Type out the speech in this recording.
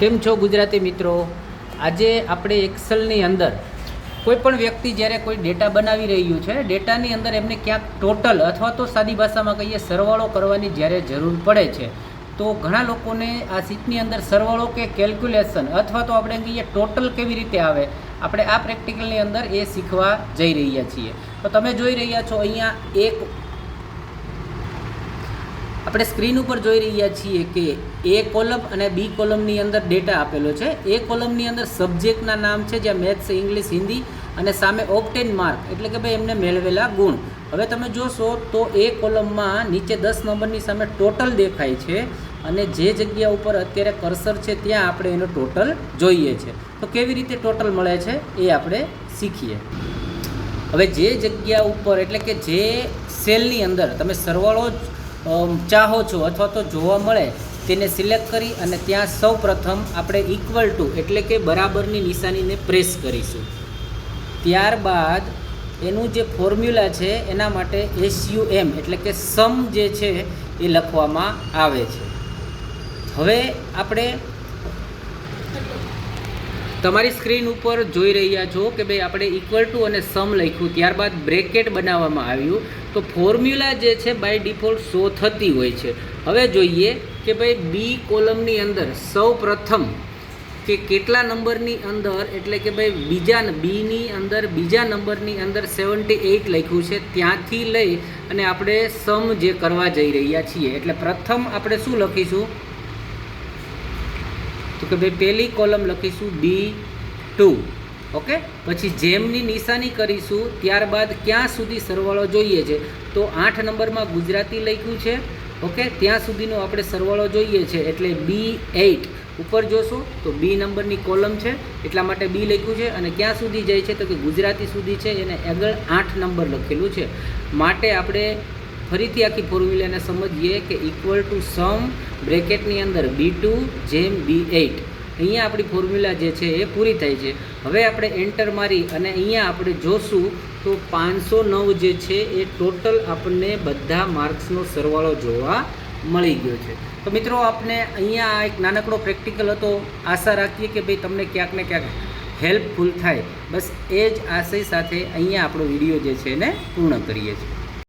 કેમ છો ગુજરાતી મિત્રો? આજે આપણે એક્સેલની અંદર કોઈપણ વ્યક્તિ જ્યારે કોઈ ડેટા બનાવી રહ્યું છે, ડેટાની અંદર એમને ક્યાંક ટોટલ અથવા તો સાદી ભાષામાં કહીએ સરવાળો કરવાની જ્યારે જરૂર પડે છે, તો ઘણા લોકોને આ શીટની અંદર સરવાળો કે કેલ્ક્યુલેશન અથવા તો આપણે કહીએ ટોટલ કેવી રીતે આવે, આપણે આ પ્રેક્ટિકલની અંદર એ શીખવા જઈ રહ્યા છીએ. તો તમે જોઈ રહ્યા છો અહીંયા આપણે સ્ક્રીન ઉપર જોઈ રહ્યા છીએ કે એ કોલમ અને બી કોલમની અંદર ડેટા આપેલો છે. એ કોલમની અંદર સબ્જેક્ટના નામ છે, જ્યાં મેથ્સ, ઇંગ્લિશ, હિન્દી અને સામે ઓબ્ટેન માર્ક એટલે કે ભાઈ એમને મેળવેલા ગુણ. હવે તમે જોશો તો એ કોલમમાં નીચે 10 નંબરની સામે ટોટલ દેખાય છે અને જે જગ્યા ઉપર અત્યારે કર્સર છે ત્યાં આપણે એનો ટોટલ જોઈએ છે. તો કેવી રીતે ટોટલ મળે છે એ આપણે શીખીએ. હવે જે જગ્યા ઉપર એટલે કે જે સેલની અંદર તમે સરવાળો ચાહો છો અથવા તો જોવા મળે તેને સિલેક્ટ કરી અને ત્યાં સૌ પ્રથમ આપણે ઇક્વલ ટુ એટલે કે બરાબરની નિશાનીને પ્રેસ કરીશું. ત્યારબાદ એનું જે ફોર્મ્યુલા છે એના માટે SUM એટલે કે સમ જે છે એ લખવામાં આવે છે. હવે આપણે તમારી સ્ક્રીન ઉપર જોઈ રહ્યા છો કે ભાઈ આપણે ઇક્વલ ટુ અને સમ લખ્યું, ત્યારબાદ બ્રેકેટ બનાવવામાં આવ્યું. તો ફોર્મ્યુલા જે છે બાય ડિફોલ્ટ શો થતી હોય છે. હવે જોઈએ કે ભાઈ બી કોલમની અંદર સૌ પ્રથમ કે કેટલા નંબરની અંદર એટલે કે ભાઈ બીની અંદર બીજા નંબરની અંદર 78 લખ્યું છે, ત્યાંથી લઈ અને આપણે સમ જે કરવા જઈ રહ્યા છીએ. એટલે પ્રથમ આપણે શું લખીશું તો કે ભાઈ પહેલી કોલમ લખીશું B2. ઓકે, પછી જેમની નિશાની કરીશું ત્યારબાદ ક્યાં સુધી સરવાળો જોઈએ છે તો 8 નંબરમાં ગુજરાતી લખ્યું છે. ઓકે, ત્યાં સુધીનો આપણે સરવાળો જોઈએ છે એટલે B8 ઉપર જોશો તો B નંબરની કોલમ છે એટલા માટે B લખ્યું છે અને ક્યાં સુધી જાય છે તો કે ગુજરાતી સુધી છે, એને આગળ 8 નંબર લખેલું છે. માટે આપણે ફરીથી આખી ફોર્મ્યુલાને સમજીએ કે ઇક્વલ ટુ સમ બ્રેકેટની અંદર B2 જેમ B8. અહીંયા આપણી ફોર્મ્યુલા જે છે એ પૂરી થાય છે. હવે આપણે એન્ટર મારી અને અહીંયા આપણે જોશું તો 509 જે છે એ ટોટલ આપણને બધા માર્ક્સનો સરવાળો જોવા મળી ગયો છે. તો મિત્રો આપણે અહીંયા એક નાનકડો પ્રેક્ટિકલ હતો. આશા રાખીએ કે ભાઈ તમને ક્યાંક ને ક્યાંક હેલ્પફુલ થાય. બસ એ જ આશય સાથે અહીંયા આપણો વિડીયો જે છે એને પૂર્ણ કરીએ છીએ.